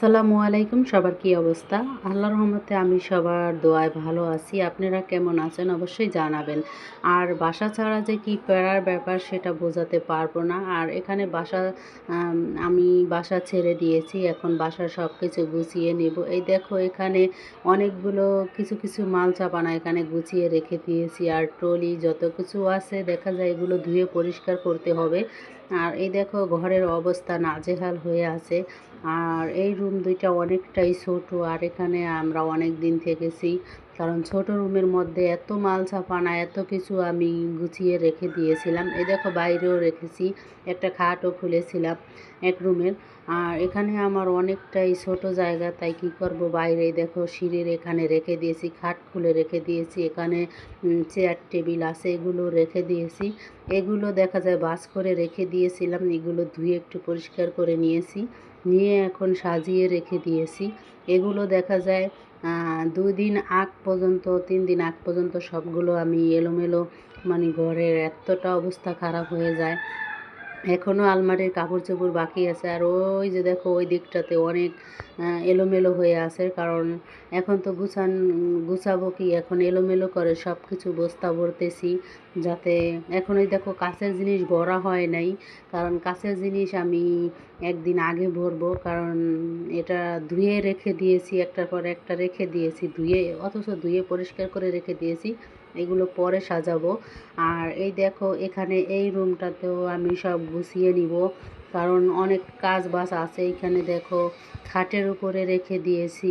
আসসালামু আলাইকুম। সবার কি অবস্থা? আল্লাহর রহমতে আমি সবার দোয়ায় ভালো আছি। আপনারা কেমন আছেন অবশ্যই জানাবেন। আর বাসা ছাড়া যে কি প্যারার ব্যাপার সেটা বোঝাতে পারবো না। আর এখানে আম আমি বাসা ছেড়ে দিয়েছি। এখন বাসার সব কিছু গুছিয়ে নেব। এই দেখো এখানে অনেকগুলো কিছু মাল চাপানা এখানে গুছিয়ে রেখে দিয়েছি। আর ট্রলি যত কিছু আছে দেখা যায় এগুলো ধুয়ে পরিষ্কার করতে হবে। আর এই দেখো ঘরের অবস্থা নাজেহাল হয়ে আছে। আর এই রুম দুইটা অনেকটাই ছোট। আর এখানে আমরা অনেক দিন থেকেছি, কারণ ছোট রুমের মধ্যে এত মাল চাপানা এত কিছু আমি গুছিয়ে রেখে দিয়েছিলাম। এই দেখো বাইরেও রেখেছি, একটা খাটও খুলেছিলাম এক রুমের। আর এখানে আমার অনেকটাই ছোট জায়গা, তাই কি করব, বাইরে দেখো সিঁড়ির এখানে রেখে দিয়েছি, খাট খুলে রেখে দিয়েছি। এখানে চেয়ার টেবিল আছে এগুলো রেখে দিয়েছি। এগুলো দেখা যায় বাস করে রেখে দিয়েছিলাম, এগুলো ধুয়ে একটু পরিষ্কার করে নিয়েছি, নিয়ে এখন সাজিয়ে রেখে দিয়েছি। এগুলো দেখা যায় ২ দিন আগ পর্যন্ত ৩ দিন আগ পর্যন্ত সবগুলো আমি এলোমেলো, মানে ঘরের এতটা অবস্থা খারাপ হয়ে যায়। এখনও আলমারির কাপড়-চোপড় বাকি আছে। আর ওই যে দেখো ওই দিকটাতে অনেক এলোমেলো হয়ে আছে। কারণ এখন তো গুছাবো কি, এখন এলোমেলো করে সব কিছু বস্তা ভরতেছি, যাতে এখন ওই দেখো কাঁচের জিনিস ভরা হয় নাই। কারণ কাঁচের জিনিস আমি একদিন আগে ভরবো, কারণ এটা ধুয়ে রেখে দিয়েছি, একটার পর একটা রেখে দিয়েছি ধুয়ে, অথচ ধুয়ে পরিষ্কার করে রেখে দিয়েছি। এগুলো পরে সাজাবো। আর এই দেখো এখানে এই রুমটাতেও আমি সব গুছিয়ে নিব, কারণ অনেক কাজ বাজ আছে। এখানে দেখো খাটের উপরে রেখে দিয়েছি।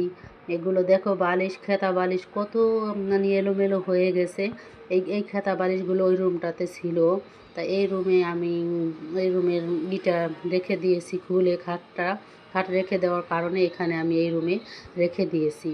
এগুলো দেখো বালিশ, খেতা বালিশ কত মানে এলোমেলো হয়ে গেছে। এই খেতা বালিশগুলো ওই রুমটাতে ছিল। তা এই রুমে আমি এই রুমের ইটা রেখে দিয়েছি খুলে, খাট রেখে দেওয়ার কারণে এখানে আমি এই রুমে রেখে দিয়েছি।